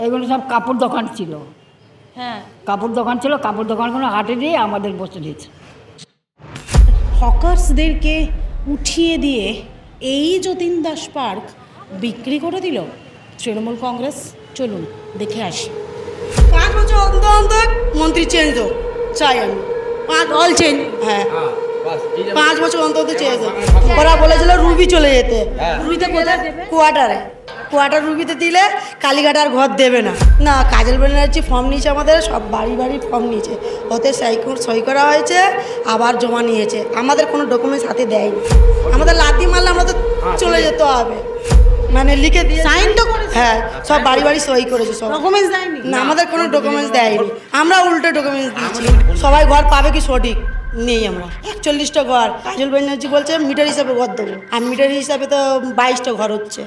এগুলো সব কাপড় দোকান ছিল। হ্যাঁ, কাপড় দোকান ছিল, কাপড় দোকানগুলো হাটে দিয়ে আমাদের বসে দিয়েছে। হকার্সদেরকে উঠিয়ে দিয়ে এই যতীন দাস পার্ক বিক্রি করে দিল তৃণমূল কংগ্রেস। চলুন দেখে আসি। 5 বছর অন্তর অন্তর মন্ত্রী চেঞ্জ হোক চাই আমি। All change. হ্যাঁ 5 বছর অন্তর অন্তর চেঞ্জ হোক। ওরা বলেছিল রুবি চলে যেতে, রুইতে কোথায় দেবে? কোয়ার্টার রুবিতে দিলে কালীঘাট আর ঘর দেবে না। না, কাজল ব্যানার্জি ফর্ম নিয়েছে, আমাদের সব বাড়ি বাড়ি ফর্ম নিয়েছে, ওতে সই করা হয়েছে, আবার জমা নিয়েছে। আমাদের কোনো ডকুমেন্টস হাতে দেয়নি। আমাদের লাথি মারলে আমরা তো চলে যেতে হবে, মানে লিখে দিয়ে সাইন তো করেছে। হ্যাঁ, সব বাড়ি বাড়ি সই করেছে সব। ডকুমেন্টস দেয়নি? না, আমাদের কোনো ডকুমেন্টস দেয়নি, আমরা উল্টো ডকুমেন্টস দিয়েছি। সবাই ঘর পাবে কি সঠিক নেই। আমরা 41টা ঘর, কাজল ব্যানার্জি বলছে মিটার হিসাবে ঘর দেবো, আর মিটার হিসাবে তো 22টা ঘর হচ্ছে।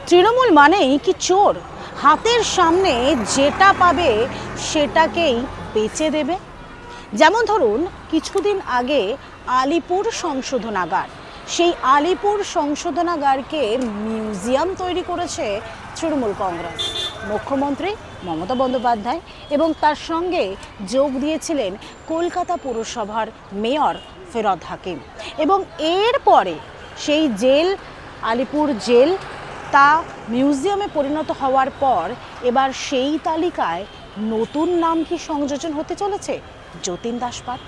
তৃণমূল মানেই কি চোর? হাতের সামনে যেটা পাবে সেটাকেই বেচে দেবে। যেমন ধরুন কিছুদিন আগে আলিপুর সংশোধনাগার, সেই আলিপুর সংশোধনাগারকে মিউজিয়াম তৈরি করেছে তৃণমূল কংগ্রেস। মুখ্যমন্ত্রী মমতা বন্দ্যোপাধ্যায় এবং তার সঙ্গে যোগ দিয়েছিলেন কলকাতা পুরসভার মেয়র ফিরহাদ হাকিম। এবং এরপরে সেই জেল, আলিপুর জেল, তা মিউজিয়ামে পরিণত হওয়ার পর এবার সেই তালিকায় নতুন নাম কি সংযোজন হতে চলেছে? যতীন দাস পার্ক।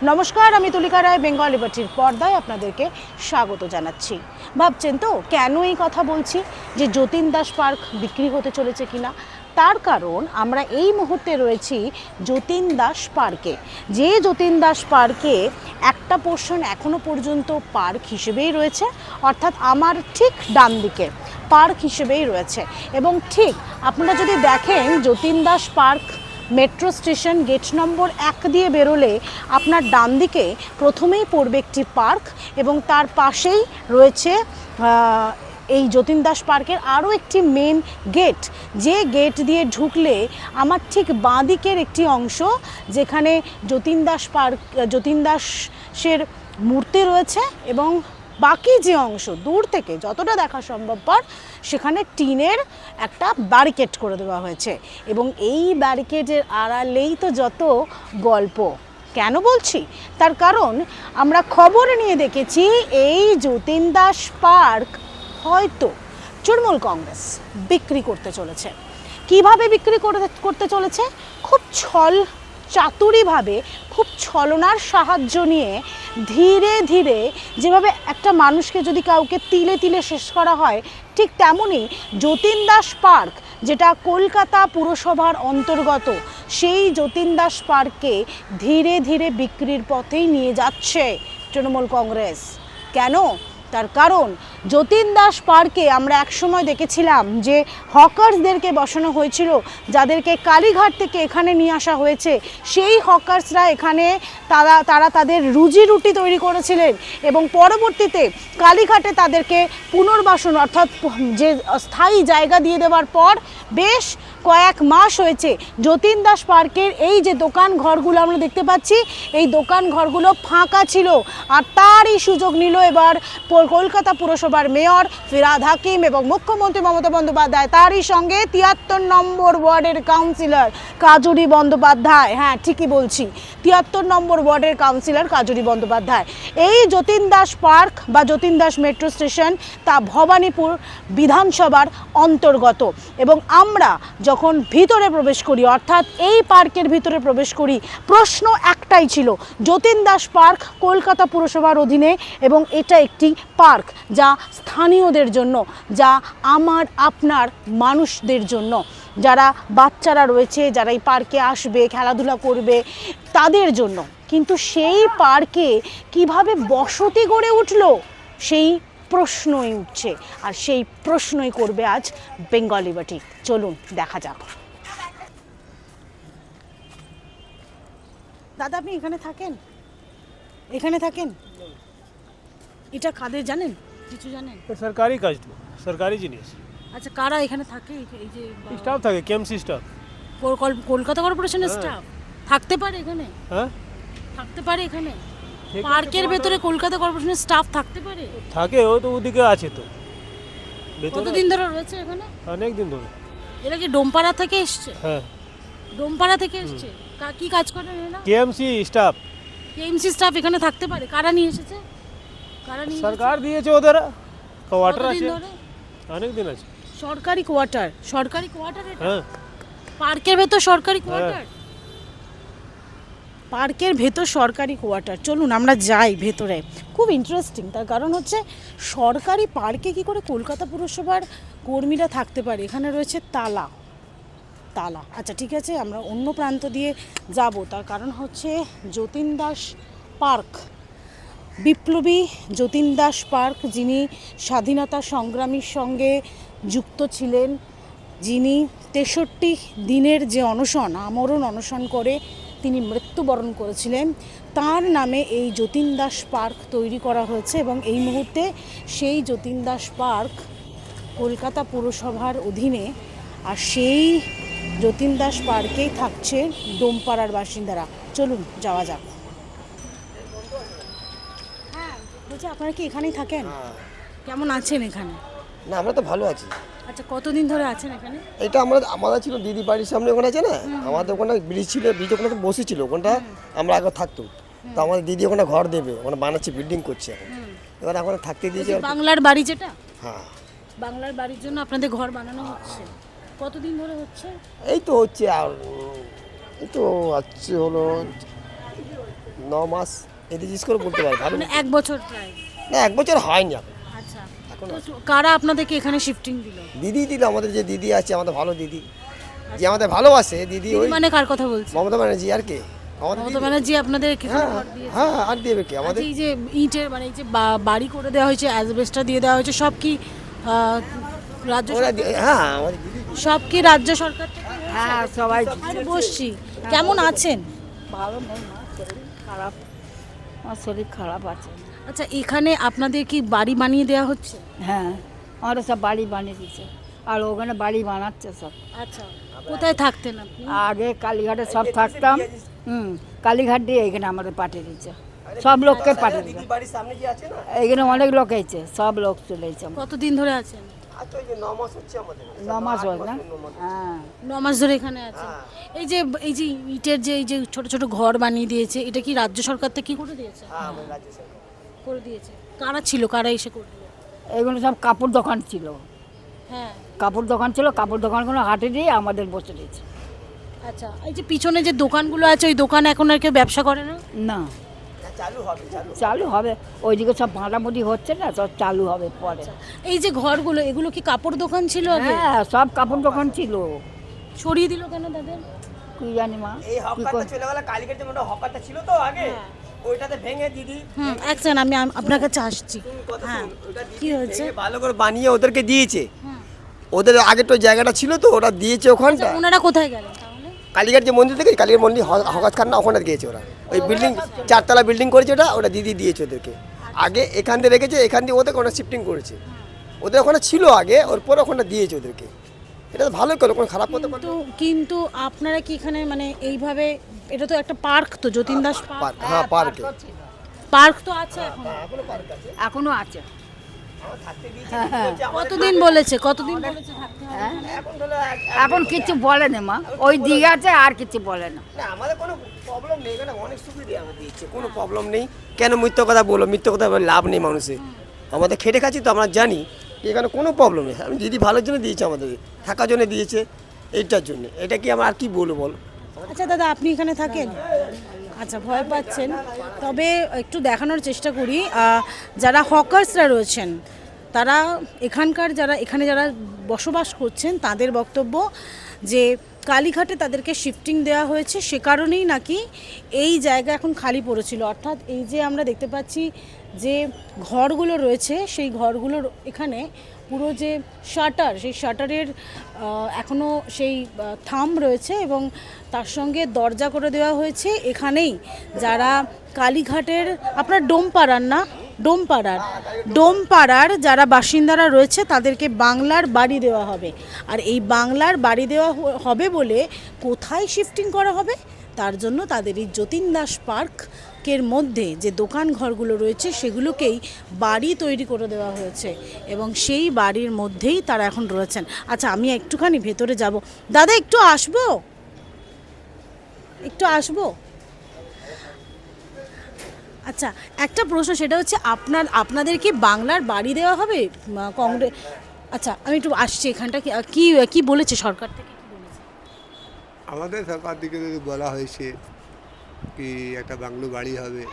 নমস্কার, আমি তুলিকা রায়, বেঙ্গল লিবার্টির পর্দায় আপনাদেরকে স্বাগত জানাচ্ছি। ভাবছেন তো কেন এই কথা বলছি যে যতীন দাস পার্ক বিক্রি হতে চলেছে কিনা? তার কারণ আমরা এই মুহূর্তে রয়েছি যতীন দাস পার্কে। যে যতীন দাস পার্কে একটা পোর্শন এখনো পর্যন্ত পার্ক হিসেবেই রয়েছে, অর্থাৎ আমার ঠিক ডান দিকে পার্ক হিসেবেই রয়েছে। এবং ঠিক আপনারা যদি দেখেন Jatin Das park metro station gate number 1 দিয়ে বেরোলে আপনার ডান দিকে প্রথমেই পড়বে একটি পার্ক, এবং তার পাশেই রয়েছে এই যতীন দাস পার্কের আরও একটি মেন গেট, যে গেট দিয়ে ঢুকলে আমার ঠিক বাঁ দিকের একটি অংশ যেখানে যতীন দাস পার্ক, যতীন দাসের মূর্তি রয়েছে, এবং বাকি যে অংশ দূর থেকে যতটা দেখা সম্ভবপর সেখানে টিনের একটা ব্যারিকেড করে দেওয়া হয়েছে। এবং এই ব্যারিকেডের আড়ালেই তো যত গল্প। কেন বলছি? তার কারণ আমরা খবর নিয়ে দেখেছি এই যতীন দাস পার্ক হয়তো তৃণমূল কংগ্রেস বিক্রি করতে চলেছে। কিভাবে বিক্রি করতে চলেছে? খুব চাতুরিভাবে, খুব ছলনার সাহায্য নিয়ে ধীরে ধীরে, যেভাবে একটা মানুষকে যদি কাউকে তিলে তিলে শেষ করা হয়, ঠিক তেমনই যতীন দাস পার্ক, যেটা কলকাতা পুরসভার অন্তর্গত, সেই যতীন দাস পার্ককে ধীরে ধীরে বিক্রির পথেই নিয়ে যাচ্ছে তৃণমূল কংগ্রেস। কেন? তার কারণ যতীন দাস পার্কে আমরা একসময় দেখেছিলাম যে হকার্সদেরকে বসানো হয়েছিল, যাদেরকে কালীঘাট থেকে এখানে নিয়ে আসা হয়েছে। সেই হকার্সরা এখানে তারা তাদের রুজি রুটি তৈরি করেছিলেন, এবং পরবর্তীতে কালীঘাটে তাদেরকে পুনর্বাসন, অর্থাৎ যে স্থায়ী জায়গা দিয়ে দেওয়ার পর বেশ কয়েক মাস হয়েছে যতীন দাস পার্কের এই যে দোকান ঘরগুলো আমরা দেখতে পাচ্ছি, এই দোকান ঘরগুলো ফাঁকা ছিল। আর তারই সুযোগ নিল এবার কলকাতা পুরসভার মেয়র ফিরহাদ হাকিম এবং মুখ্যমন্ত্রী মমতা বন্দ্যোপাধ্যায়, তারই সঙ্গে 73 নম্বর ওয়ার্ডের কাউন্সিলর কাজুরি বন্দ্যোপাধ্যায়। হ্যাঁ, ঠিকই বলছি, 73 নম্বর ওয়ার্ডের কাউন্সিলর কাজুরি বন্দ্যোপাধ্যায়। এই যতীন দাস পার্ক বা যতীন দাস মেট্রো স্টেশন তা ভবানীপুর বিধানসভার অন্তর্গত। এবং আমরা যখন ভিতরে প্রবেশ করি, অর্থাৎ এই পার্কের ভিতরে প্রবেশ করি, প্রশ্ন একটাই ছিল, যতীন দাস পার্ক কলকাতা পুরসভার অধীনে, এবং এটা একটি পার্ক যা স্থানীয়দের জন্য, যা আমার আপনার মানুষদের জন্য, যারা বাচ্চারা রয়েছে, যারা এই পার্কে আসবে, খেলাধুলা করবে, তাদের জন্য। কিন্তু সেই পার্কে কিভাবে বসতি গড়ে উঠলো, সেই প্রশ্নই উঠছে, আর সেই প্রশ্নই করবে আজ বেঙ্গল লিবার্টি। চলুন দেখা যাক। দাদা, আপনি এখানে থাকেন? এখানে থাকেন? এটা কাদের জানেন? কিছু জানেন? সরকারি কাজ, সরকারি জিনিস। আচ্ছা, কারা এখানে থাকে? এই যে স্টাফ থাকে, কেএমসি স্টাফ। কলকাতা কর্পোরেশনের স্টাফ থাকতে পারে এখানে? হ্যাঁ, থাকতে পারে এখানে? পার্কের ভেতরে কলকাতা কর্পোরেশনের স্টাফ থাকতে পারে? থাকে, ও তো ওদিকে আছে তো ভেতরে। কতদিন ধরে রয়েছে এখানে? অনেক দিন ধরে। এরা কি ডোমপাড়া থেকে এসছে? হ্যাঁ, ডোমপাড়া থেকে এসছে। কি কাজ করেন এরা? KMC staff. কেএমসি স্টাফ এখানে থাকতে পারে? কারা নিয়ে এসেছে? কারা নিয়ে সরকার দিয়েছে ওদের কোয়ার্টার কতদিন আছে, ধরে? অনেক দিন আছে। সরকারি কোয়ার্টার? সরকারি কোয়ার্টার এটা? হ্যাঁ, পার্কের ভেতর সরকারি কোয়ার্টার? পার্কের ভেতর সরকারি কোয়ার্টার। চলুন আমরা যাই ভেতরে। খুব ইন্টারেস্টিং, তার কারণ হচ্ছে সরকারি পার্কে কি করে কলকাতা পুরসভার কর্মীরা থাকতে পারে? এখানে রয়েছে তালা। তালা, আচ্ছা ঠিক আছে, আমরা অন্য প্রান্ত দিয়ে যাব। তার কারণ হচ্ছে যতীন দাস পার্ক, বিপ্লবী যতীন দাস পার্ক, যিনি স্বাধীনতা সংগ্রামীর সঙ্গে যুক্ত ছিলেন, যিনি 63 দিনের যে অনশন, আমরণ অনশন করে তিনি মৃত্যুবরণ করেছিলেন, তার নামে এই যতীন দাস পার্ক তৈরি করা হয়েছে। এবং এই মুহূর্তে সেই যতীন দাস পার্ক কলকাতা পুরসভার অধীনে, আর সেই যতীন দাস পার্কেই থাকছে ডোমপাড়ার বাসিন্দারা। চলুন যাওয়া যাক। হ্যাঁ, বলছি আপনারা কি এখানেই থাকেন? কেমন আছেন এখানে? না, আমরা তো ভালো আছি। আচ্ছা, কতদিন ধরে আছেন এখানে? এটা আমাদের ছিল দিদি বাড়ির সামনে, ওখানে আছে না, আমাদের ওখানে ব্রিজ ছিল, ব্রিজ ওখানে তো বসেছিল, ওখানটা আমরা আগে থাকতো। তো আমাদের দিদি ওখানে ঘর দেবে, ওখানে বানাচ্ছে, বিল্ডিং করছে এখন। এবার এখন থাকতে দিয়েছে। বাংলার বাড়ি যেটা? হ্যাঁ, বাংলার বাড়ির জন্য আপনাদের ঘর বানানো হচ্ছে। কতদিন ধরে হচ্ছে? এই তো হচ্ছে, আর এই তো আছে হলো 9 মাস, এতে জিজ্ঞেস করে বলতে পারি ভালো। মানে 1 বছর প্রায়? না, 1 বছর হয়নি এখন। আচ্ছা, এখন তো কারা আপনাদেরকে এখানে শিফটিং দিল? দিদি দিল, আমাদের যে দিদি আছে, আমাদের ভালো দিদি, যে আমাদের ভালোবাসে দিদি, ওই মানে কার কথা বলছেন? মমতা ব্যানার্জি। আর কে? আমাদের মমতা দিদি। ব্যানার্জি আপনাদের এখানে হ্যাঁ ঘর দিয়েছে? হ্যাঁ, আর দেবে কে আমাদের? আচ্ছা, এই যে ইটের মানে এই যে বাড়ি করে দেওয়া হয়েছে, অ্যাসবেস্টস দিয়ে দেওয়া হয়েছে, সব কি রাজ্য ওরা সরকার? হ্যাঁ, আমাদের দিদি। সব কি রাজ্য সরকার থেকে? হ্যাঁ, সবাই আরে বসছি। কেমন আছেন? ভালো নেই মা, শরীর খারাপ, আমার শরীর খারাপ আছে। আচ্ছা, এখানে আপনাদের কি বাড়ি বানিয়ে দেওয়া হচ্ছে? হ্যাঁ, আমরা সব বাড়ি বানিয়ে দিচ্ছে, আর ওখানে বাড়ি বানাচ্ছে সব। আচ্ছা, কোথায় থাকতেন আপনি? আগে কালীঘাটে সব থাকতাম, কালীঘাট দিয়ে এখানে আমাদের পাঠিয়ে দিচ্ছে, সব লোককে পাঠিয়ে দিচ্ছে। দিদি বাড়ির সামনে যে আছে না, এখানে অনেক লোক হয়েছে, সব লোক চলে এসেছে। কতদিন ধরে আছেন? আর তো ওই যে 9 মাস হচ্ছে আমাদের। 9 মাস হয় না? হ্যাঁ, 9 মাস ধরে এখানে আছেন। এই যে ইটের যে এই যে ছোট ছোট ঘর বানিয়ে দিয়েছে, এটা কি রাজ্য সরকার থেকে কি করে দিয়েছে? হ্যাঁ, আমাদের রাজ্য সরকার। করে দিয়েছে। কারা ছিল, কারা এসে করে দিল? এগুলো সব কাপড় দোকান ছিল, হ্যাঁ, কাপড় দোকান ছিল, কাপড় দোকানগুলো হাটে দিয়ে আমাদের বসে দিয়েছে। আচ্ছা, এই যে পিছনে যে দোকানগুলো আছে, ওই দোকানে এখন আর কেউ ব্যবসা করে না? না, চালু হবে, চালু হবে, ওইদিকে সব ভাড়ামুড়ি হচ্ছে না, সব চালু হবে পরে। এই যে ঘরগুলো, এগুলো কি কাপড় দোকান ছিল আগে? হ্যাঁ, সব কাপড় দোকান ছিল। সরিয়ে দিল কেন তাদের? কি জানি মা, এই কি হকারটা করে- চলে গেল, কালীঘাট যে মোটা হকারটা ছিল তো আগে, ওইটাতে ভেঙে দিদি এক সেকেন্ড, আমি আপনার কাছে আসছি। হ্যাঁ, কি হয়েছে? ভেঙে ভালো করে বানিয়ে ওদেরকে দিয়েছে। ওদের আগে তো জায়গাটা ছিল তো, ওরা দিয়েছে ওখানটা। ওনারা কোথায় গেলেন তাহলে? কালীঘাট যে মন্দির থেকে, কালীঘাট মন্দির হকাত খান না, ওখানে গিয়েছে ওরা। ওই বিল্ডিং 4 তলা বিল্ডিং করেছে, ওটা দিদি দিয়েছে ওদেরকে। আগে এখান দিয়ে রেখেছে, এখান দিয়ে ওদেরকে ওরা শিফটিং করেছে। ওদের ওখানে ছিল আগে, ওর পরে ওখানে দিয়েছে ওদেরকে। এটা তো ভালোই করলো, কোনো খারাপ করতে পারে না। কিন্তু আপনারা কি এখানে মানে এইভাবে, এটা তো একটা পার্ক, তো যতীন দাস পার্ক, পার্ক, হ্যাঁ পার্কে। পার্ক তো আছে এখন? এখনো আছে। কতদিন বলেছে থাকতে হবে? এখন কিছু বলে না মা, ওই দিকে আছে, আর কিছু বলে না। না, আমাদের কোনো প্রবলেম নেই, এখানে অনেক সুবিধা আমাদের দিচ্ছে, কোনো প্রবলেম নেই। কেন মিথ্যা কথা বলো? মিথ্যা কথা বলে লাভ নেই মানুষের। আমাদের খেটে খাচ্ছি তো, আমরা জানি এখানে কোনো প্রবলেম নেই। আমি দিদি ভালোর জন্য দিয়েছে, আমাদের থাকার জন্য দিয়েছে, এইটার জন্য। এটা কি আমরা আর কি বলবো বল? আচ্ছা দাদা, আপনি এখানে থাকেন? আচ্ছা, ভয় পাচ্ছেন। তবে একটু দেখানোর চেষ্টা করি, যারা হকার্সরা রয়েছেন, তারা এখানকার এখানে যারা বসবাস করছেন, তাদের বক্তব্য যে কালীঘাটে তাদেরকে শিফটিং দেওয়া হয়েছে, সে কারণেই নাকি এই জায়গা এখন খালি পড়েছিল। অর্থাৎ এই যে আমরা দেখতে পাচ্ছি যে ঘরগুলো রয়েছে, সেই ঘরগুলোর এখানে পুরো যে শাটার, সেই শাটারের এখনও সেই থাম রয়েছে, এবং তার সঙ্গে দরজা করে দেওয়া হয়েছে। এখানেই যারা কালীঘাটের, আপনার ডোমপাড়ার যারা বাসিন্দারা রয়েছে, তাদেরকে বাংলার বাড়ি দেওয়া হবে। আর এই বাংলার বাড়ি দেওয়া হবে বলে কোথায় শিফটিং করা হবে, তার জন্য তাদের এই যতীন দাস পার্ক পার্কের মধ্যে যে দোকান ঘরগুলো রয়েছে সেগুলোকেই বাড়ি তৈরি করে দেওয়া হয়েছে এবং সেই বাড়ির মধ্যেই তারা এখন রয়েছেন। আচ্ছা, আমি একটুখানি ভেতরে যাব। দাদা একটু আসবো, আচ্ছা একটা প্রশ্ন, সেটা হচ্ছে আপনাদের কি বাংলার বাড়ি দেওয়া হবে কংগ্রেস? আচ্ছা আমি একটু আসছি এখানটা, কি কি বলেছে সরকার থেকে, কি বলেছে? আমাদের সরকার থেকে যদি বলা হয়েছে কি একটা বাংলো বাড়ি হবে,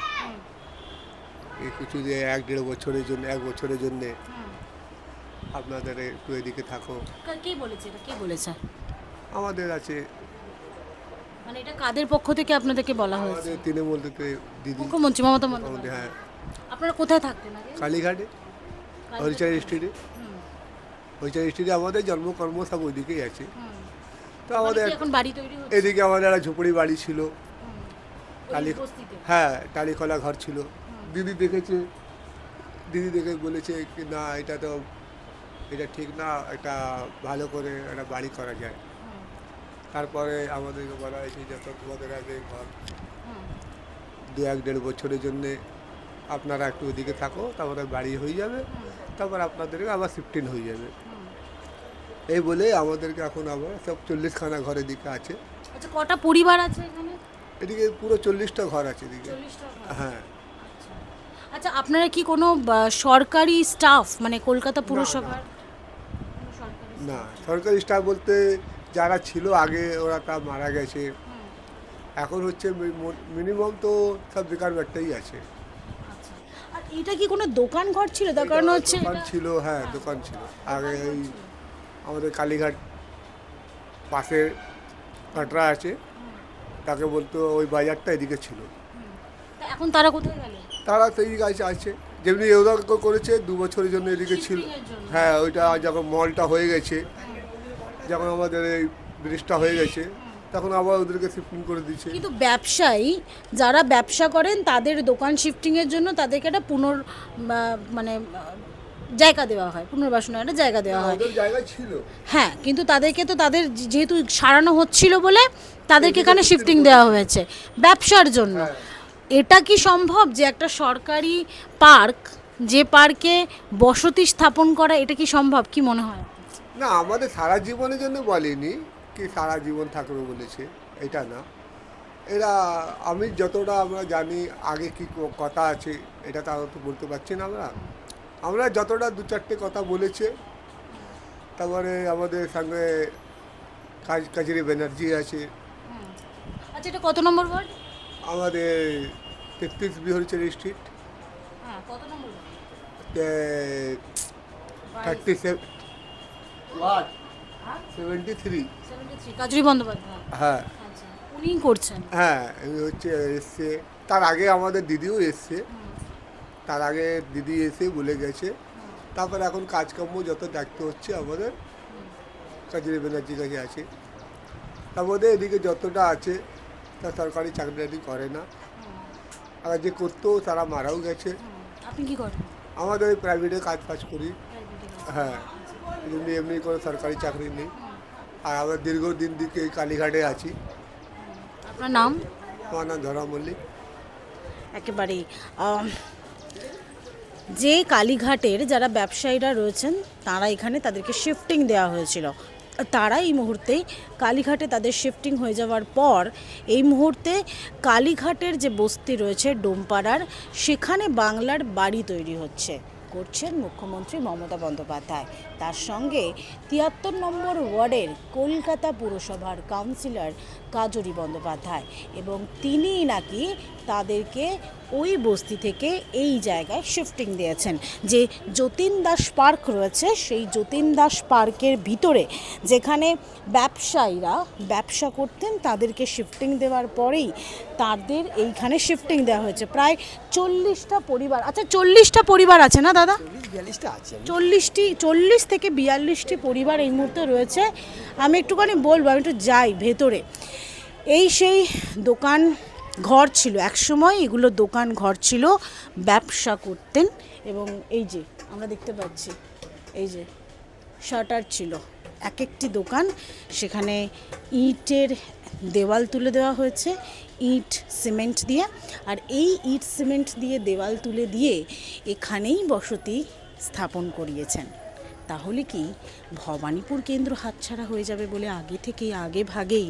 এই কিছু যে 1-1.5 বছরের জন্য, 1 বছরের জন্যে আপনাদের একটু এদিকে থাকো। কে বলেছে এটা, কে বলেছে? আমাদের আছে, মানে এটা কাদের পক্ষ থেকে আপনাদেরকে বলা হয়েছে? আমাদের তৃণমূল থেকে দিদি, মুখ্যমন্ত্রী মমতা আমাদের, বন্দ্যোপাধ্যায়। হ্যাঁ, আপনারা কোথায় থাকতেন আগে? কালীঘাটে, হরিচার স্ট্রিটে। হরিচার স্ট্রিটে আমাদের জন্মকর্ম সব ওইদিকেই আছে। তো আমাদের এখন বাড়ি তৈরি হচ্ছে এদিকে আমাদের একটা ঝুপড়ি বাড়ি ছিল, ওই বস্তিতে? হ্যাঁ টালিখোলা ঘর ছিল। দিদি দেখেছে, দিদি দেখে বলেছে কি না এটা তো, এটা ঠিক না, এটা ভালো করে একটা বাড়ি করা যায়। তারপরে আমাদেরকে বলা হয়েছে যত তোমাদের আগে ঘর 2-1.5 বছরের জন্যে আপনারা একটু ওদিকে থাকো, তারপরে বাড়ি হয়ে যাবে, তারপর আপনাদেরকে আবার শিফটিং হয়ে যাবে। এই বলে আমাদেরকে এখন আবার সব 40খানা ঘরের দিকে আছে। আচ্ছা, কটা পরিবার আছে এখানে? এদিকে পুরো 40টা ঘর আছে এদিকে। 40টা ঘর। হ্যাঁ। আচ্ছা, আপনারা কি কোনো সরকারি স্টাফ, মানে কলকাতা পুরসভার? না, সরকারি স্টাফ বলতে যারা ছিল আগে ওরা তা মারা গেছে। এখন হচ্ছে মিনিমাম তো সব বেকার ব্যাটাই আছে। আর এটা কি কোনো দোকান ঘর ছিল? তার কারণ হচ্ছে দোকান ছিল, হ্যাঁ দোকান ছিল আগে। এই আমাদের কালীঘাট পাশে কাটরা আছে, তাকে বলতো ওই বাজারটা এদিকে ছিল। তা এখন তারা কোথায় গেল? তারা সেই গাছ আছে, যেমনি এওরা করেছে 2 বছরের জন্য এদিকে ছিল। হ্যাঁ, ওইটা যখন মলটা হয়ে গেছে, যখন আমাদের এই ব্রিজটা হয়ে গেছে, তখন আবার ওদেরকে শিফটিং করে দিচ্ছে। কিন্তু ব্যবসায়ী যারা ব্যবসা করেন তাদের দোকান শিফটিংয়ের জন্য তাদেরকে একটা মানে জায়গা দেওয়া হয়, পুনর্বাসনের একটা জায়গা দেওয়া হয়। ওদের জায়গায় ছিল, হ্যাঁ, কিন্তু তাদেরকে তো তাদের যেহেতু সারানো হচ্ছিল বলে তাদেরকে এখানে শিফটিং দেওয়া হয়েছে ব্যবসার জন্য। এটা কি সম্ভব যে একটা সরকারি পার্ক, যে পার্কে বসতি স্থাপন করা, এটা কি সম্ভব, কি মনে হয়? না আমাদের সারা জীবনের জন্য বলেনি কি সারা জীবন থাকবে বলেছে, এটা না। এরা আমি যতটা আমরা জানি আগে কি কথা আছে এটা তাও তো বলতে পারছি না। আমরা যতটা 2-4টে কথা বলেছে। তারপরে আমাদের সঙ্গে কাজরি ব্যানার্জি আছে। আচ্ছা, এটা কত নম্বর ওয়ার্ড? আমাদের 33 বিহরিচার স্ট্রিট। হ্যাঁ, কত নম্বর? 73 কাজরি বন্দ্যোপাধ্যায়। হ্যাঁ আচ্ছা, উনিই করছেন? হ্যাঁ, উনি হচ্ছে এসছে। তার আগে আমাদের দিদিও এসছে, তার আগে দিদি এসে বলে গেছে। তারপর এখন কাজকর্ম যত দায়িত্ব হচ্ছে আমাদের কাজরি ব্যানার্জির কাছে আছে। তার মধ্যে এদিকে যতটা আছে তা সরকারি চাকরি করে না, আর যে করতো তারা মারাও গেছে। আপনি কি করেন? আমাদের ওই প্রাইভেটে কাজ করি। হ্যাঁ, এমনি এমনি কোনো সরকারি চাকরি নেই। আর আমরা দীর্ঘদিন দিকে কালীঘাটে আছি। আপনার নাম? আমার নাম ধরা মল্লিক। একেবারেই যে কালীঘাটের যারা ব্যবসায়ীরা রয়েছেন তারা এখানে তাদেরকে শিফটিং দেওয়া হয়েছিল। তারা এই মুহূর্তেই কালীঘাটে তাদের শিফটিং হয়ে যাওয়ার পর এই মুহূর্তে কালীঘাটের যে বস্তি রয়েছে ডোমপাড়ার, সেখানে বাংলার বাড়ি তৈরি করছেন মুখ্যমন্ত্রী মমতা বন্দ্যোপাধ্যায়। তার সঙ্গে 73 নম্বর ওয়ার্ডের কলকাতা পুরসভার কাউন্সিলর কাজরি বন্দ্যোপাধ্যায়, এবং তিনিই নাকি তাদেরকে ওই বস্তি থেকে এই জায়গায় শিফটিং দিয়েছেন। যে যতীন দাস পার্ক রয়েছে, সেই যতীন দাস পার্কের ভিতরে যেখানে ব্যবসায়ীরা ব্যবসা করতেন তাদেরকে শিফটিং দেওয়ার পরেই তাদের এইখানে শিফটিং দেওয়া হয়েছে। প্রায় 40টা পরিবার। আচ্ছা, 40টা পরিবার আছে না দাদা? 40-42টা আছে। 40 থেকে 42টি পরিবার এই মুহূর্তে রয়েছে। আমি একটুখানি বলবো, আমি একটু যাই ভেতরে। এই সেই দোকান ঘর ছিল একসময়, এগুলো দোকান ঘর ছিল, ব্যবসা করতেন। এবং এই যে আমরা দেখতে পাচ্ছি এই যে শাটার ছিল, এক একটি দোকান, সেখানে ইটের দেওয়াল তুলে দেওয়া হয়েছে, ইট সিমেন্ট দিয়ে। আর এই ইট সিমেন্ট দিয়ে দেওয়াল তুলে দিয়ে এখানেই বসতি স্থাপন করিয়েছেন। তাহলে কি ভবানীপুর কেন্দ্র হাতছাড়া হয়ে যাবে বলে আগে ভাগেই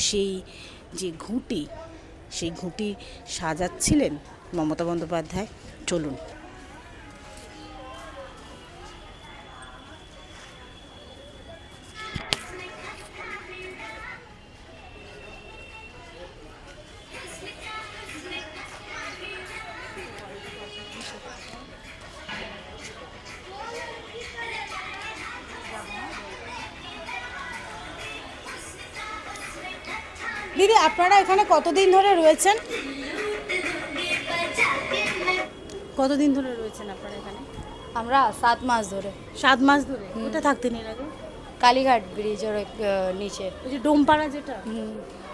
সেই যে ঘুঁটি, সেই ঘুঁটি সাজাচ্ছিলেন মমতা বন্দ্যোপাধ্যায়। চলুন। দিদি, আপনারা এখানে কতদিন ধরে রয়েছেন? কতদিন ধরে রয়েছেন আপনারা এখানে? আমরা 7 মাস ধরে। 7 মাস ধরে। কোথায় থাকতেন এর আগে? কালীঘাট ব্রিজের নিচে। ওই যে ডোমপাড়া যেটা।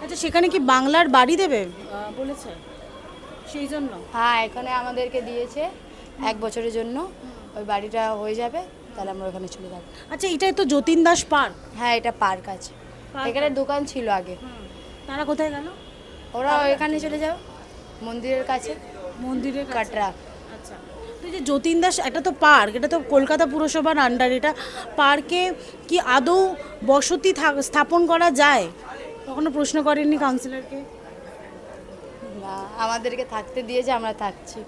আচ্ছা, সেখানে কি বাংলার বাড়ি দেবে বলেছে? সেই জন্য হ্যাঁ, এখানে আমাদেরকে দিয়েছে 1 বছরের জন্য। ওই বাড়িটা হয়ে যাবে, তাহলে আমরা ওখানে চলে যাবো। আচ্ছা, এটাই তো যতীন দাস পার্ক। হ্যাঁ, এটা পার্ক আছে। এখানে দোকান ছিল আগে। তারা কোথায় গেল? ওরা এখানে চলে যাও, মন্দিরের কাছে। মন্দিরের কাটরা। আচ্ছা, তো এই যে যতীন দাস, এটা তো পার্ক, এটা তো কলকাতা পুরসভার আন্ডার। এটা পার্কে কি আদৌ বসতি স্থাপন করা যায়? কখনো প্রশ্ন করেননি কাউন্সিলরকে? না, আমাদেরকে থাকতে দিয়েছে, আমরা থাকছি।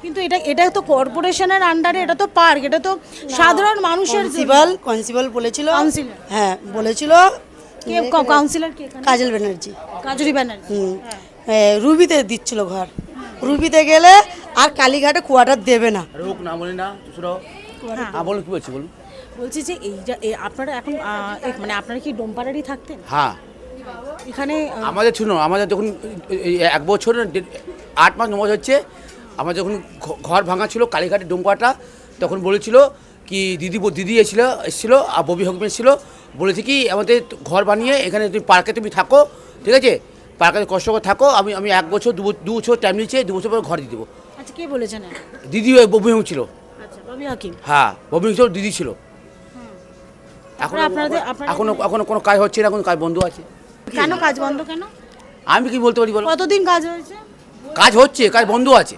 কিন্তু এটা তো কর্পোরেশনের আন্ডারে, এটা তো পার্ক, এটা তো সাধারণ মানুষের। কনসিবল বলেছিল। কাউন্সিলর? হ্যাঁ, বলেছিল। কে কাউন্সিলর? কে? কাজল ব্যানার্জি। কাজরি ব্যানার্জি। রুবিতে দিচ্ছিল ঘর। রুবিতে গেলে আর কালীঘাটে কোয়ার্টার দেবে না। রোক না বলি না, শুনো। হ্যাঁ, বলুন, কি বলছি বলুন। বলছি যে আপনারা এখন মানে আপনারা কি ডোমপাড়ারই থাকতেন? হ্যাঁ, এখানে আমাদের শুনো, আমাদের যখন 1 বছর 8 মাস 9 মাস হচ্ছে, আমার যখন ঘর ভাঙা ছিল কালীঘাটের ডোমপাটা, তখন বলেছিল কি দিদি এসেছিলো আর ববি হকম এসেছিল, বলেছে কি আমাদের ঘর বানিয়ে এখানে তুমি পার্কে তুমি থাকো, ঠিক আছে, পার্কে কষ্ট করে থাকো, আমি 1 বছর 2 বছর টাইম নিয়েছি, 2 বছর পর ঘর দিয়ে দেবো। আচ্ছা, কে বলেছেন? দিদি ববি হকম ছিল। আচ্ছা, ববি হাকিম। হ্যাঁ, ববি হকম ছিল, দিদি ছিল। এখনো কোনো কাজ হচ্ছে না, কোনো কাজ বন্ধ আছে। কেন কাজ বন্ধ কেন? আমি কি বলতে পারি বলো? কতদিন কাজ হয়েছে? কাজ হচ্ছে, কাজ বন্ধ আছে।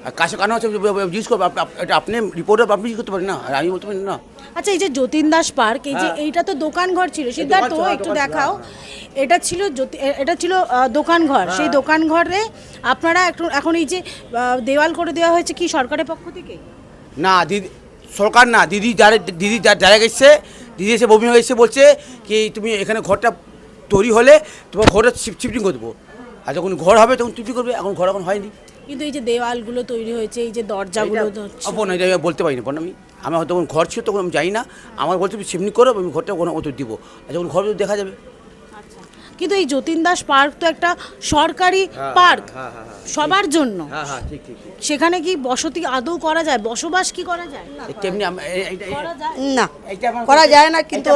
আর কাছে কেন হচ্ছে জিজ্ঞেস করবো, এটা আপনি রিপোর্টার, আপনি জিজ্ঞেস করতে পারেন না, আর আমি বলতে পারি না। আচ্ছা, এই যে যতীন দাস পার্ক, এই যে এইটা তো দোকান ঘর ছিল, সিদ্ধার্থ একটু দেখাও। এটা ছিল দোকান ঘর। সেই দোকান ঘরে আপনারা এখন এই যে দেওয়াল করে দেওয়া হয়েছে, কি সরকারের পক্ষ থেকে? না, দিদি সরকার না, দিদি যারা এসছে, দিদি এসে বমি হয়ে এসে বলছে কি তুমি এখানে ঘরটা তৈরি হলে তোমার ঘরটা শিফটিং করে দেবো, আর যখন ঘর হবে তখন শিফটিং করবে। এখন ঘর এখন হয়নি। কিন্তু এই যে দেওয়ালগুলো তৈরি হয়েছে, এই যে দরজাগুলো না, এটা বলতে পারি না, আমি হয়তো তখন ঘর ছিল, তখন আমি যাই না। আমার বলতে তুমি শিফটিং করো, আমি ঘরটা কোনো অত দিব, আর যখন ঘর দেখা যাবে। কিন্তু এই যতীন দাস পার্ক তো একটা সরকারি পার্ক, সবার জন্য। ঠিক। সেখানে কি বসতি আদৌ করা যায়? বসবাস কি করা যায়? তেমনি না, করা যায় না। কিন্তু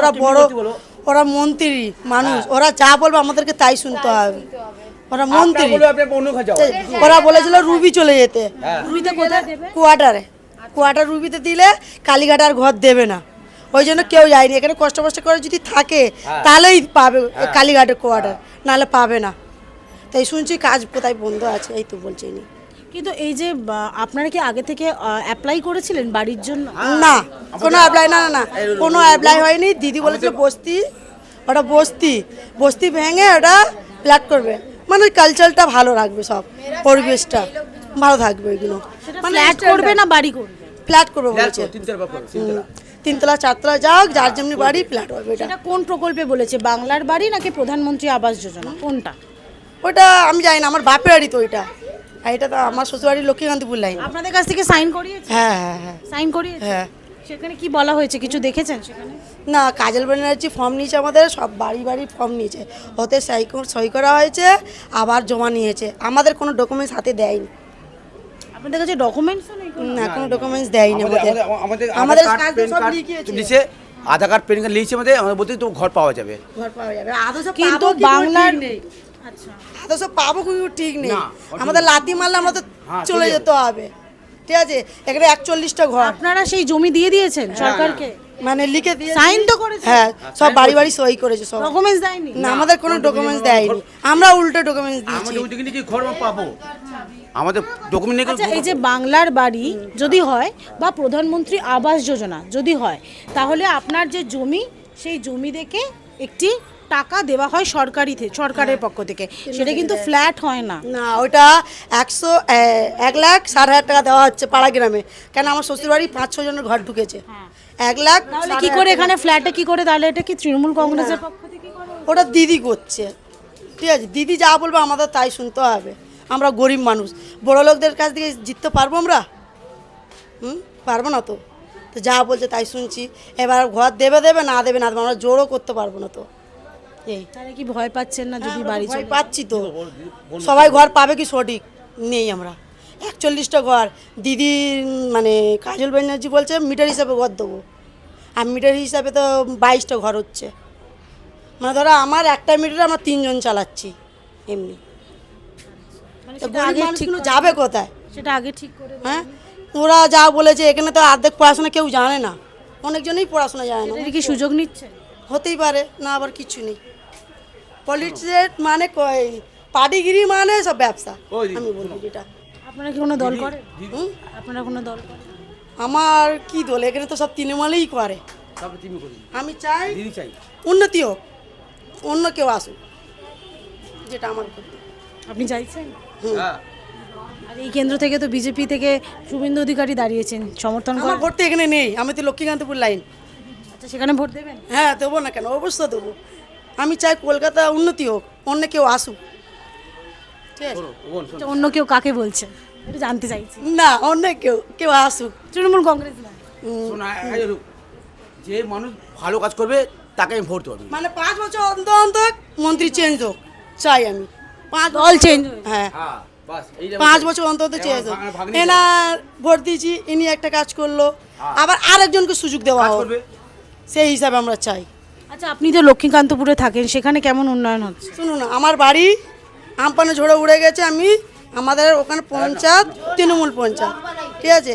ওরা মন্ত্রী মানুষ, ওরা যা বলবে আমাদেরকে তাই শুনতে হবে। ওরা মন্ত্রী, ওরা বলেছিল রুবি চলে যেতে। রুবিতে কোথায় দেবে? কোয়ার্টার রুবিতে দিলে কালীঘাট আর ঘর দেবে না, ওই জন্য কেউ যায়নি। এখানে কষ্ট করে যদি থাকে তাহলেই পাবে কালীঘাটের কোয়ার্টার, নাহলে পাবে না। তাই শুনছি কাজ কোথায় বন্ধ আছে, এই তো বলছি। কিন্তু এই যে আপনারা কি আগে থেকে অ্যাপ্লাই করেছিলেন বাড়ির জন্য? না, কোনো অ্যাপ্লাই না, কোনো অ্যাপ্লাই হয়নি। দিদি বলেছিল ওটা বস্তি ভেঙে ওটা ফ্ল্যাট করবে, মানে কালচারটা ভালো রাখবে, সব পরিবেশটা ভালো থাকবে। এগুলো মানে ফ্ল্যাট করবে না বাড়ি করবে? ফ্ল্যাট করবে বলেছে। 3তলা 4তলা যাক, যার যেমনি বাড়ি ফ্ল্যাট হবে। এটা কোন প্রকল্পে বলেছে? বাংলার বাড়ি নাকি প্রধানমন্ত্রী আবাস যোজনা, কোনটা? ওটা আমি জানি না, আমার বাপের বাড়ি তো ওইটা। আর এটা তো আমার শ্বশুরবাড়ির লক্ষ্মীকান্তিপুর লাইন। আপনাদের কাছ থেকে সাইন করিয়েছে? হ্যাঁ। সাইন করিয়েছে? হ্যাঁ। সেখানে কি বলা হয়েছে, কিছু দেখেছেন সেখানে? না, কাজল ব্যানার্জি ফর্ম নিয়েছে, আমাদের সব বাড়ি ফর্ম নিয়েছে, ওতে সই করা হয়েছে, আবার জমা নিয়েছে। আমাদের কোনো ডকুমেন্টস হাতে দেয়নি। আপনাদের কাছে ডকুমেন্টসও নেই? না, কোনো ডকুমেন্টস দেয়নি আমাদের। আমাদের লিখেছে, আধার কার্ড, প্যান কার্ড লিখেছে আমাদের বলতে তো ঘর পাওয়া যাবে। কিন্তু বাংলার আদৌ সব পাবো কিন্তু ঠিক নেই। আমাদের লাথি মারলে আমরা তো চলে যেতে হবে, ঠিক আছে। এখানে 41টা ঘর। আপনারা সেই জমি দিয়ে দিয়েছেন সরকারকে? মানে লিখে দিয়ে সাইন তো করেছে? হ্যাঁ সব বাড়ি বাড়ি সই করেছে সব। ডকুমেন্টস দেয়নি? না আমাদের কোনো ডকুমেন্টস দেয়নি, আমরা উল্টো ডকুমেন্টস দিয়েছি। আমাদের ওইদিকে নাকি ঘর পাবো, আমাদের ডকুমেন্ট নেই। আচ্ছা এই যে বাংলার বাড়ি যদি হয় বা প্রধানমন্ত্রী আবাস যোজনা যদি হয়, তাহলে আপনার যে জমি সেই জমি দেখে একটি টাকা দেওয়া হয় সরকারের পক্ষ থেকে, সেটা কিন্তু ফ্ল্যাট হয় না। না ওইটা 1,60,000 টাকা দেওয়া হচ্ছে পাড়া গ্রামে। কেন আমার শ্বশুরবাড়ি 5-6 জনের ঘর ঢুকেছে, 1,00,000 তাহলে কি করে এখানে ফ্ল্যাটে কি করে, তাহলে এটা কি তৃণমূল কংগ্রেসের পক্ষ থেকে করে? ওটা দিদি করছে, ঠিক আছে, দিদি যা বলবে আমাদের তাই শুনতে হবে। আমরা গরিব মানুষ, বড় লোকদের কাছ থেকে জিততে পারবো আমরা? পারবো না তো। তো যা বলছে তাই শুনছি, এবার ঘর দেবে না দেবে না দেবে, আমরা জোরও করতে পারবো না তো। এই তাহলে কি ভয় পাচ্ছেন না যদি বাড়ি ভয় চলে? পাচ্ছি তো, সবাই ঘর পাবে কি সঠিক নেই। আমরা 41টা ঘর, দিদি মানে কাজল ব্যানার্জি বলছে মিটার হিসাবে ঘর দেবো, আর মিটার হিসাবে তো 22টা ঘর হচ্ছে। মানে ধরো আমার একটা মিটারে আমরা 3 জন চালাচ্ছি এমনি। মানে তো সেটা গরিব আগে ঠিক মানুষগুলো যাবে কোথায়? সেটা আগে ঠিক করে হ্যাঁ ওরা যা বলেছে, এখানে তো অর্ধেক পড়াশোনা কেউ জানে না, অনেকজনই পড়াশোনা জানে না। এটা কি সুযোগ নিচ্ছে? হতেই পারে না, আবার কিছু নেই। পলিটিক্স মানে পার্টিগিরি মানে সব ব্যবসা, আমি বলবো যেটা। আপনারা কি কোনো দল করেন? আপনারা কোনো দল করেন? আমার কি দল, এখানে তো সব তৃণমূলেই করে। আমি চাই উন্নতি হোক, অন্য কেউ আসুক, যেটা আমার করতে। আপনি চাইছেন? হ্যাঁ আর এই কেন্দ্র থেকে তো বিজেপি থেকে শুভেন্দু অধিকারী দাঁড়িয়েছেন, সমর্থন আমার করেন? ভোট তো এখানে নেই, আমি তো লক্ষ্মীকান্তপুর লাইন। আচ্ছা সেখানে ভোট দেবেন? হ্যাঁ দেবো না কেন, অবশ্যই দেবো। আমি চাই কলকাতা উন্নতি হোক, অন্য কেউ আসুক, ঠিক আছে? আচ্ছা, অন্য কেউ কাকে বলছেন এটা জানতে চাইছি। না অন্য কেউ আসুক, তৃণমূল কংগ্রেস না? শোনা, যে মানুষ ভালো কাজ করবে তাকে আমি ভোট দেবো। মানে 5 বছর অন্তর অন্তর মন্ত্রী চেঞ্জ হোক চাই আমি। 5 দল চেঞ্জ? হ্যাঁ হ্যাঁ বাস এই 5 বছর অন্তর চেঞ্জ হোক। এনার ভোট দিয়েছি, ইনি একটা কাজ করলো, আবার আরেকজনকে সুযোগ দেওয়া হোক, সেই হিসাবে আমরা চাই। আচ্ছা আপনি তো লক্ষ্মীকান্তপুরে থাকেন, সেখানে কেমন উন্নয়ন হচ্ছে? শুনুন না, আমার বাড়ি আমপানে ঝড়ে উড়ে গেছে, আমি আমাদের ওখানে পঞ্চায়েত তৃণমূল পঞ্চায়েত, ঠিক আছে,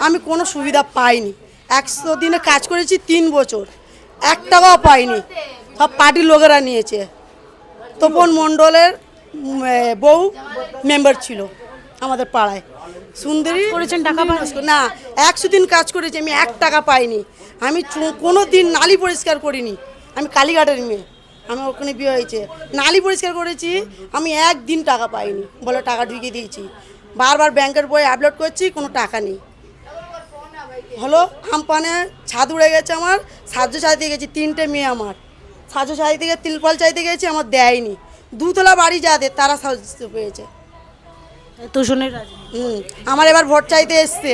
আমি কোনো সুবিধা পাইনি। 100 দিনে কাজ করেছি 3 বছর, 1 টাকাও পাইনি, সব পার্টির লোকেরা নিয়েছে। তপন মণ্ডলের বউ মেম্বার ছিল আমাদের পাড়ায়, সুন্দরী করেছেন, টাকা পান? না 100 দিন কাজ করেছি, আমি 1 টাকা পাইনি। আমি কোনো দিন নালি পরিষ্কার করিনি, আমি কালীঘাটের মেয়ে, আমি ওখানে বিয়ে হয়েছে, নালি পরিষ্কার করেছি, আমি 1 দিন টাকা পাইনি, বলে টাকা ঢুকিয়ে দিয়েছি। বারবার ব্যাংকের বই আপলোড করছি, কোনো টাকা নেই। হলো আমপানে ছাদ উড়ে গেছে, আমার সাহায্য চাইতে গেছি, 3টে মেয়ে আমার সাহায্য চাইতে গিয়ে তিলপাল চাইতে গেছি, আমার দেয়নি। 2তলা বাড়ি যাদের তারা সাহায্য পেয়েছে। তোষণের রাজনীতি। আমার এবার ভোট চাইতে এসছে,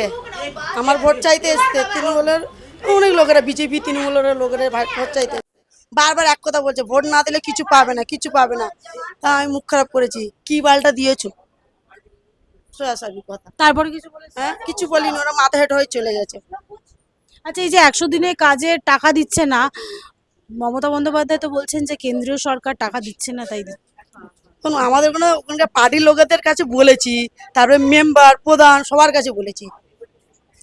আমার ভোট চাইতে এসছে তৃণমূলের অনেক লোকেরা, বিজেপি তৃণমূলের লোকেরা ভোট চাইতে বারবার এক কথা বলছে, ভোট না দিলে কিছু পাবে না, কিছু পাবে না। তা আমি মুখ খারাপ করেছি, কি বালটা দিয়েছো সরাসরি কথা। তারপরে কিছু বলেছেন? হ্যাঁ কিছু বলিনি, ওরা মাথা হেঁট হয়ে চলে গেছে। আচ্ছা এই যে 100 দিনে কাজের টাকা দিচ্ছে না, মমতা বন্দ্যোপাধ্যায় তো বলছেন যে কেন্দ্রীয় সরকার টাকা দিচ্ছে না, তাই কোনো আমাদের কোনো ওখানকার পার্টির লোকেদের কাছে বলেছি, তারপরে মেম্বার প্রধান সবার কাছে বলেছি,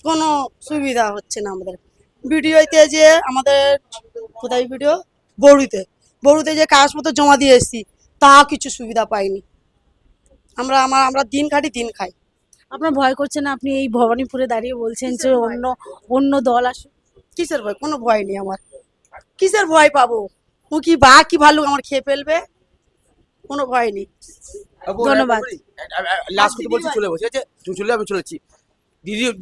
কোনো সুবিধা হচ্ছে না আমাদের। ভিডিওতে যে আমাদের কোথায় ভিডিও বড়ুতে যে কাগজপত্র জমা দিয়ে এসেছি, তা কিছু সুবিধা পাইনি। আমরা দিন খাটি দিন খাই। আপনার ভয় করছে না? আপনি এই ভবানীপুরে দাঁড়িয়ে বলছেন যে অন্য দল আসে। কিসের ভয়? কোনো ভয় নেই আমার, কিসের ভয় পাবো? ও কি ভালো আমার খেয়ে ফেলবে, কোনো ভয় নেই। ধন্যবাদ। লাস্ট কথা বলছি, চলে বসে আছে, তুমি চলে আমি চলেছি।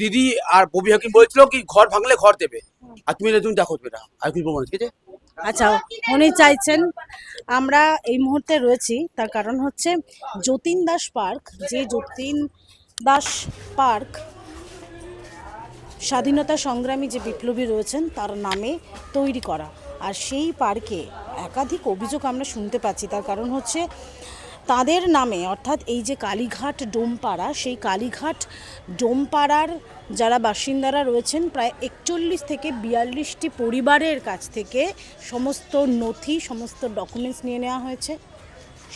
দিদি আর ববি হাকিম বলেছিল কি ঘর ভাঙলে ঘর দেবে, আর তুমি দেখো না আর কি বলবো, ঠিক আছে? আচ্ছা উনি চাইছেন, আমরা এই মুহূর্তে রয়েছি তার কারণ হচ্ছে যতীন দাস পার্ক, যে যতীন দাস পার্ক স্বাধীনতা সংগ্রামী যে বিপ্লবী রয়েছেন তার নামে তৈরি করা, আর সেই পার্কে একাধিক অভিযোগ আমরা শুনতে পাচ্ছি। তার কারণ হচ্ছে তাদের নামে, অর্থাৎ এই যে কালীঘাট ডোমপাড়া, সেই কালীঘাট ডোমপাড়ার যারা বাসিন্দারা রয়েছেন, প্রায় 41 থেকে 42টি পরিবারের কাছ থেকে সমস্ত নথি, সমস্ত ডকুমেন্টস নিয়ে নেওয়া হয়েছে,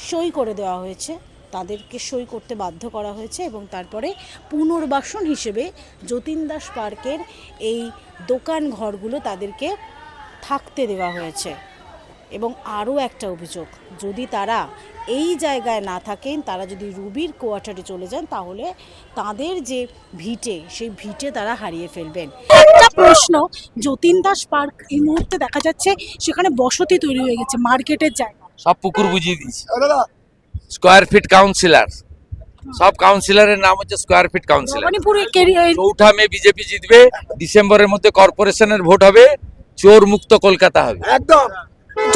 সই করে দেওয়া হয়েছে, তাদেরকে সই করতে বাধ্য করা হয়েছে এবং তারপরে পুনর্বাসন হিসেবে যতীন দাস পার্কের এই দোকান ঘরগুলো তাদেরকে থাকতে দেওয়া হয়েছে। এবং আরও একটা অভিযোগ, যদি তারা এই জায়গায় না থাকেন, তারা যদি রুবির কোয়ার্টারে চলে যান, তাহলে তাদের যে ভিটে, সেই ভিটে তারা হারিয়ে ফেলবেন। একটা প্রশ্ন, যতীন দাস পার্ক এই মুহূর্তে দেখা যাচ্ছে সেখানে বসতি তৈরি হয়ে গেছে, মার্কেটের জায়গা। সব পুকুর বুঝিয়ে দিয়েছে। স্কোয়ার ফিট কাউন্সিলর, সব কাউন্সিলরের নাম হচ্ছে স্কোয়ার ফিট কাউন্সিলর। ভবানীপুরে 4 মে বিজেপি জিতবে, ডিসেম্বরের মধ্যে কর্পোরেশনের ভোট হবে, চোর মুক্ত কলকাতা হবে। একদম।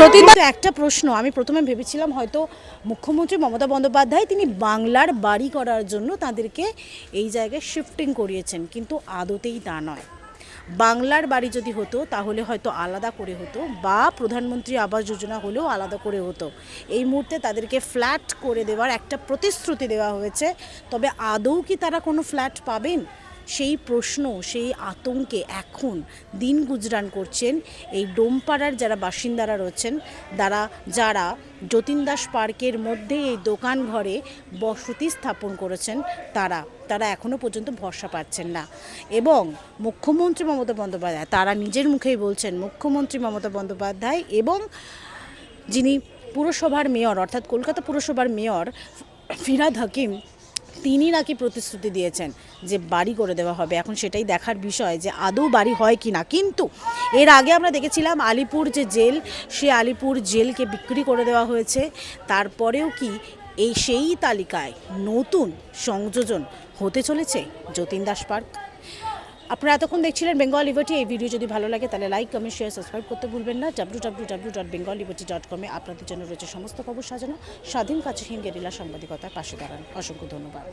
যতীন দাস, একটা প্রশ্ন, আমি প্রথমে ভেবেছিলাম হয়তো মুখ্যমন্ত্রী মমতা বন্দ্যোপাধ্যায় তিনি বাংলার বাড়ি করার জন্য তাদেরকে এই জায়গায় শিফটিং করিয়েছেন, কিন্তু আদতেই তা নয়। বাংলার বাড়ি যদি হতো তাহলে হয়তো আলাদা করে হতো, বা প্রধানমন্ত্রী আবাস যোজনা হলেও আলাদা করে হতো। এই মুহূর্তে তাদেরকে ফ্ল্যাট করে দেওয়ার একটা প্রতিশ্রুতি দেওয়া হয়েছে, তবে আদৌ কি তারা কোনো ফ্ল্যাট পাবেন সেই প্রশ্ন, সেই আতঙ্কে এখন দিন গুজরান করছেন এই ডোমপাড়ার যারা বাসিন্দারা রয়েছেন, যারা যতীন দাস পার্কের মধ্যে এই দোকান ঘরে বসতি স্থাপন করেছেন, তারা এখনও পর্যন্ত ভরসা পাচ্ছেন না। এবং মুখ্যমন্ত্রী মমতা বন্দ্যোপাধ্যায় তারা নিজের মুখেই বলছেন, মুখ্যমন্ত্রী মমতা বন্দ্যোপাধ্যায় এবং যিনি পুরসভার মেয়র অর্থাৎ কলকাতা পুরসভার মেয়র ফিরহাদ হাকিম, তিনি নাকি প্রতিশ্রুতি দিয়েছেন যে বাড়ি করে দেওয়া হবে। এখন সেটাই দেখার বিষয় যে আদৌ বাড়ি হয় কি না। কিন্তু এর আগে আমরা দেখেছিলাম আলিপুর যে জেল, সে আলিপুর জেলকে বিক্রি করে দেওয়া হয়েছে। তারপরেও কি সেই তালিকায় নতুন সংযোজন হতে চলেছে যতীন দাস পার্ক? আপনারা এতক্ষণ দেখছিলেন বেঙ্গল লিবার্টি। এই ভিডিও যদি ভালো লাগে তাহলে লাইক, কমেন্ট, শেয়ার, সাবস্ক্রাইব করতে ভুলবেন না। www.bengalliberty.com আপনাদের জন্য রয়েছে সমস্ত খবর সাজানো। স্বাধীন কাছেহীন গেরিলা সাংবাদিকতার পাশে দাঁড়ান। অসংখ্য ধন্যবাদ।